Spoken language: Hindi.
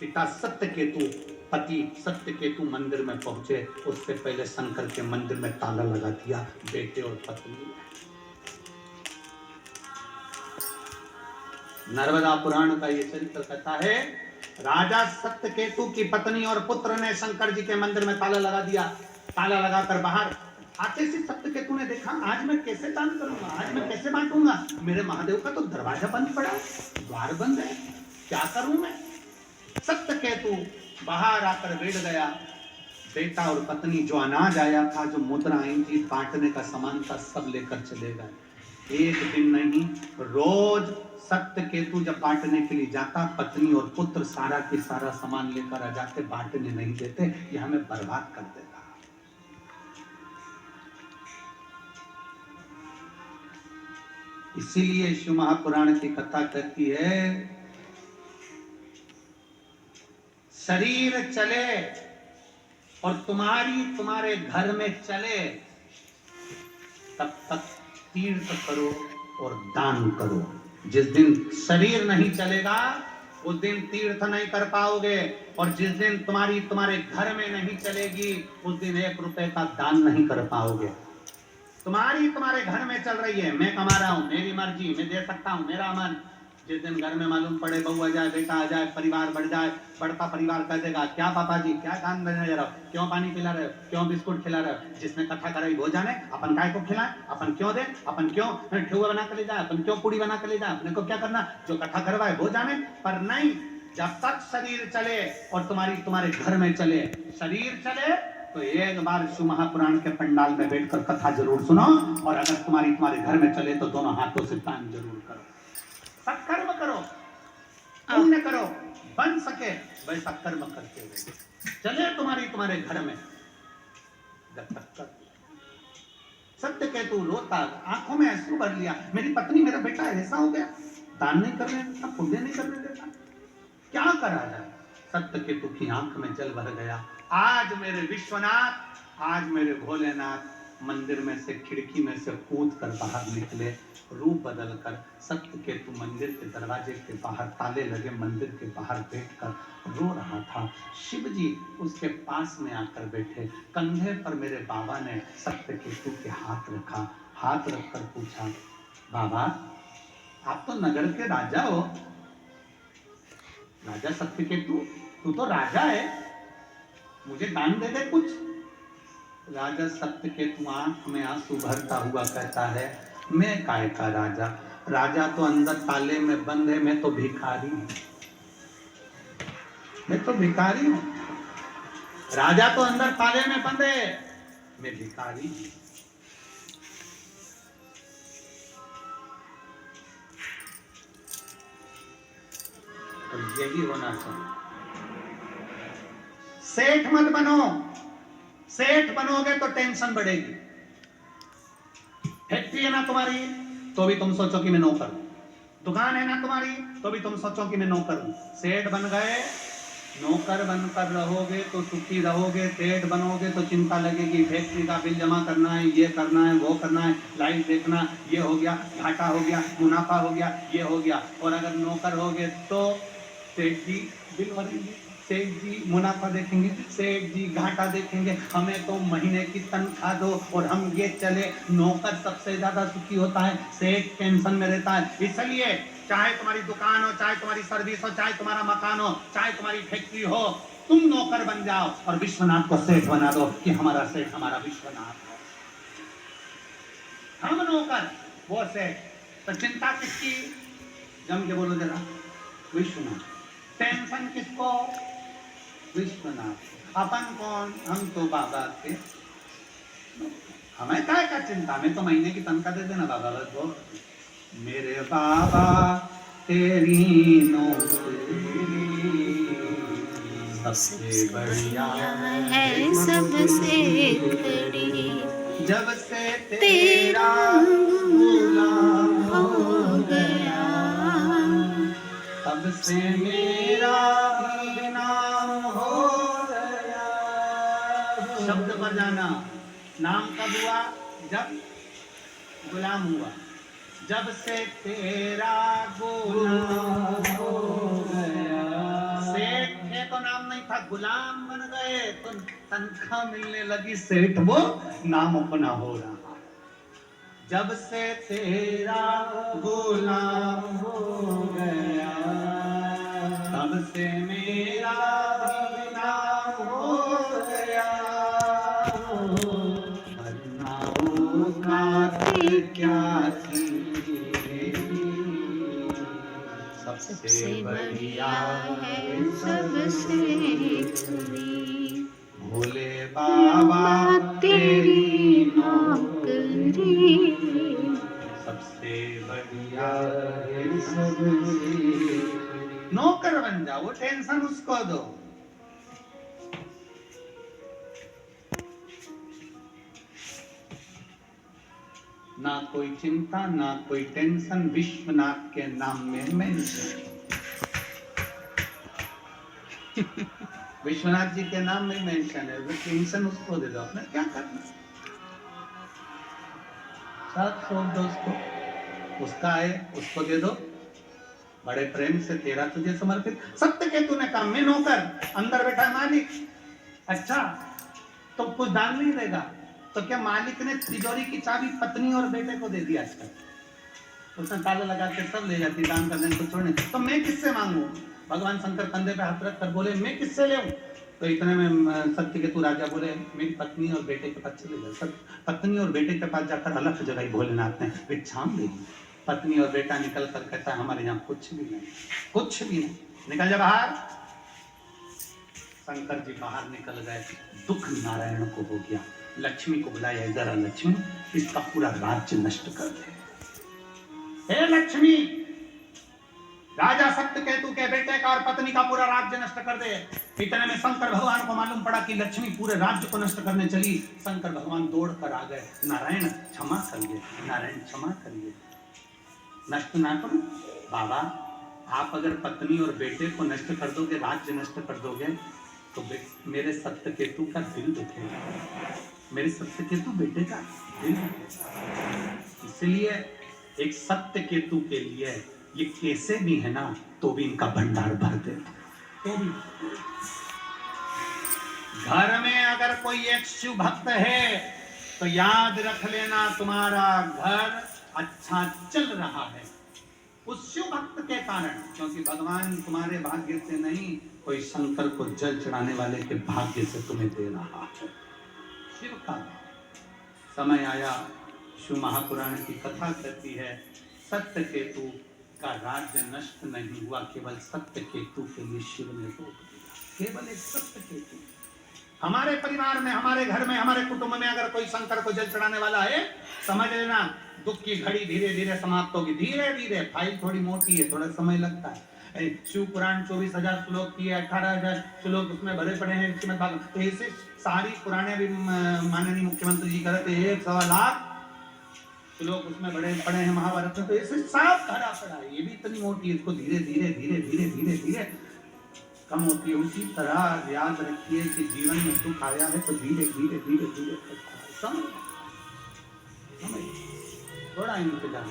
पिता सत्यकेतु, पति सत्यकेतु मंदिर में पहुंचे, उससे पहले शंकर के मंदिर में ताला लगा दिया। बेटे और पत्नी। नर्मदा पुराण का ये चरित्र कहता है, राजा सत्यकेतु की पत्नी और पुत्र ने शंकर जी के मंदिर में ताला लगा दिया। ताला लगाकर बाहर आते से सत्यकेतु ने देखा, आज मैं कैसे दान करूंगा, आज मैं कैसे बांटूंगा, मेरे महादेव का तो दरवाजा बंद पड़ा, द्वार बंद है, क्या करूं मैं। सत्यकेतु बाहर आकर बैठ गया। बेटा और पत्नी जो अनाज आया था, जो मुद्रा आई थी, बांटने का सामान था, सब लेकर चले गए। एक दिन नहीं, रोज सत्यकेतु जब बांटने के लिए जाता, पत्नी और पुत्र सारा के सारा सामान लेकर आ जाते, बांटने नहीं देते, ये हमें बर्बाद कर देता। इसीलिए शिव महापुराण की कथा कहती है, शरीर चले और तुम्हारे घर में चले, तब तक तीर्थ करो और दान करो। जिस दिन शरीर नहीं चलेगा, उस दिन तीर्थ नहीं कर पाओगे, और जिस दिन तुम्हारे घर में नहीं चलेगी, उस दिन 1 रुपए का दान नहीं कर पाओगे। तुम्हारे घर में चल रही है, मैं कमा रहा हूं, मेरी मर्जी, मैं दे सकता हूं, मेरा मन। जिस दिन घर में मालूम पड़े, बहू आ जाए, बेटा आ जाए, परिवार बढ़ जाए, बढ़ता परिवार कह देगा, क्या पापा जी, क्या दान देने जा रहे हो, क्यों पानी पिला रहे हो, क्यों बिस्कुट खिला रहे हो, जिसने कथा कराई वो जाने, अपन काय को खिलाए, अपन क्यों दे, अपन क्यों ठेकुआ बना कर ले जाए, अपन क्यों पूड़ी बना कर ले जाए, अपने को क्या करना, जो कथा करवाए वो जाने। पर नहीं, जब तक शरीर चले और तुम्हारे घर में चले, शरीर चले तो एक बार शिव महापुराण के पंडाल में बैठकर कथा जरूर सुनो, और अगर तुम्हारे घर में चले तो दोनों हाथों से दान जरूर करो, सत्कर्म करो, पुण्य करो, बन सके वैसा कर्म करते हुए चले तुम्हारे घर में। जब तक सत्यकेतु रोता, आंखों में आंसू भर लिया, मेरी पत्नी मेरा बेटा ऐसा हो गया, दान नहीं करने देता, पुण्य नहीं करने देता, क्या करा जाए। सत्यकेतु की आंख में जल भर गया। आज मेरे विश्वनाथ, आज मेरे भोलेनाथ मंदिर में से, खिड़की में से कूद कर बाहर निकले, रूप बदलकर। सत्यकेतु मंदिर के दरवाजे के बाहर, ताले लगे मंदिर के बाहर बैठकर रो रहा था। शिव जी उसके पास में आकर बैठे, कंधे पर मेरे बाबा ने सत्यकेतु के हाथ रखा, हाथ रखकर पूछा, बाबा आप तो नगर के राजा हो, राजा सत्यकेतु, तू तो राजा है, मुझे दान दे दे कुछ। राजा सत्यकेतु आंख में आंसू भरता हुआ कहता है, मैं काय का राजा, राजा तो अंदर ताले में बंद है, मैं तो भिखारी हूं, मैं तो भिखारी हूं। राजा तो अंदर ताले में बंद है, मैं भिखारी हूं। और यही होना चाहिए। सेठ मत बनो, सेठ बनोगे तो टेंशन बढ़ेगी। फैक्ट्री है ना तुम्हारी, तो भी तुम सोचो कि मैं नौकर हूं, दुकान है ना तुम्हारी, तो भी तुम सोचो कि मैं नौकर हूं। सेठ बन गए, नौकर बनकर रहोगे तो सुखी रहोगे, सेठ बनोगे तो चिंता लगेगी, फैक्ट्री का बिल जमा करना है, ये करना है, वो करना है, लाइट देखना, ये हो गया, घाटा हो गया, मुनाफा हो गया, ये हो गया। और अगर नौकर होगे तो सेठ जी बिल भरेंगे, सेठ जी मुनाफा देखेंगे, सेठ जी घाटा देखेंगे, हमें तो महीने की तनख्वाह दो और हम ये चले। नौकर सबसे ज्यादा सुखी होता है, सेठ टेंशन में रहता है। इसलिए चाहे तुम्हारी दुकान हो, चाहे तुम्हारी सर्विस हो, चाहे तुम्हारा मकान हो, चाहे तुम्हारी फैक्ट्री हो, तुम नौकर बन जाओ और विश्वनाथ को सेठ बना दो कि हमारा सेठ हमारा विश्वनाथ है, हम नौकर वो सेठ। तो चिंता किसकी, जम के बोलो जरा, विश्वनाथ। टेंशन किसको, विश्वनाथ। अपन कौन, हम तो बाबा के, हमें क्या का चिंता, हमें तो महीने की तनख्वाह दे देना बाबा, बस वो मेरे बाबा तेरी नौकरी सबसे बढ़िया है, सबसे बड़ी, जब से तेरा गुलाम हो गया, तब से मेरा नाम हो गया। शब्द बजाना, नाम कब हुआ, जब गुलाम हुआ, जब से तेरा गुलाम हो गया। सेठ उनको नाम नहीं था, गुलाम बन गए तो तनख्वाह मिलने लगी सेठ, वो नाम अपना हो रहा। जब से तेरा गुलाम हो गया तब से मेरा भी नाम हो गया, वरना वो काते क्या थी सबसे बढ़िया है सबसे खरी, भोले बाबा तेरी नौकरी सबसे बढ़िया है सबसे। नौकर बन जाओ, वो टेंशन उसको दो। ना कोई चिंता ना कोई टेंशन, विश्वनाथ के नाम में मेंशन। विश्वनाथ जी के नाम में मेंशन है, वो टेंशन उसको दे दो, अपने क्या करना। साथ सौंप दो उसको, उसका है उसको दे दो, बड़े प्रेम से तेरा तुझे समर्पित। सत्य के तूने कहा मैं नौकर, अंदर बैठा है मालिक। अच्छा तो कुछ दान नहीं देगा, तो क्या मालिक ने तिजोरी की चाबी पत्नी और बेटे को दे दिया? आजकल उसने ताला लगा के सब ले जाती, दान करने को छोड़ने। तो मैं किससे मांगू? भगवान शंकर कंधे पे हाथ रख कर बोले मैं किससे ले? तो इतने में सत्य के तू राजा बोले मेरी पत्नी और बेटे के पास चले जाओ। पत्नी और बेटे के पास जाकर अलग जगह भोलेनाथ ने भिक्षाम दे दी। पत्नी और बेटा निकल कर कहता है हमारे यहाँ कुछ भी नहीं, कुछ भी नहीं, निकल जा बाहर। शंकर जी बाहर निकल गए, दुख नारायण को हो गया। लक्ष्मी को बुलाया, जरा लक्ष्मी इसका पूरा राज्य नष्ट कर दे। हे लक्ष्मी, राजा सत्यकेतु के बेटे का और पत्नी का पूरा राज्य नष्ट कर दे। इतने में शंकर भगवान को मालूम पड़ा कि लक्ष्मी पूरे राज्य को नष्ट करने चली। शंकर भगवान दौड़ कर आ गए, नारायण क्षमा करिए, नारायण क्षमा करिए, नष्ट ना करो। बाबा आप अगर पत्नी और बेटे को नष्ट कर दोगे, राज्य नष्ट कर दोगे, तो मेरे सत्यकेतु का दिल दुखेगा, मेरे सत्यकेतु बेटे का दिल दुखेगा। इसलिए एक सत्यकेतु के लिए ये कैसे भी है ना, तो भी इनका भंडार भर दे। तो भी घर में अगर कोई एक शिव भक्त है तो याद रख लेना तुम्हारा घर अच्छा चल रहा है उस शिव भक्त के कारण, क्योंकि भगवान तुम्हारे भाग्य से नहीं, कोई शंकर को जल चढ़ाने वाले के भाग्य से तुम्हें दे रहा है। शिव का समय आया, शिव महापुराण की कथा कहती है सत्यकेतु का राज्य नष्ट नहीं हुआ, केवल सत्यकेतु के लिए शिव ने रोक दिया। केवल एक सत्यकेतु। हमारे परिवार में, हमारे घर में, हमारे कुटुंब में अगर कोई शंकर को जल चढ़ाने वाला है, समझ लेना दुख की घड़ी धीरे धीरे समाप्त होगी। धीरे धीरे, फाइल थोड़ी मोटी है, थोड़ा समय लगता है। शिव पुराण 24,000 श्लोक की है, 18,000 श्लोक उसमें भरे पड़े हैं। तो ऐसे सारी पुराने भी माननीय मुख्यमंत्री जी करते 1.25 लाख श्लोक उसमें बड़े पड़े हैं महाभारत में। तो ऐसे साफ भरा पड़ा है, ये भी इतनी मोटी है, इसको धीरे धीरे धीरे धीरे धीरे धीरे कम होती है। उसी तरह याद रखिए कि जीवन में सुख आया है तो धीरे धीरे धीरे धीरे समझ थोड़ा इंतजार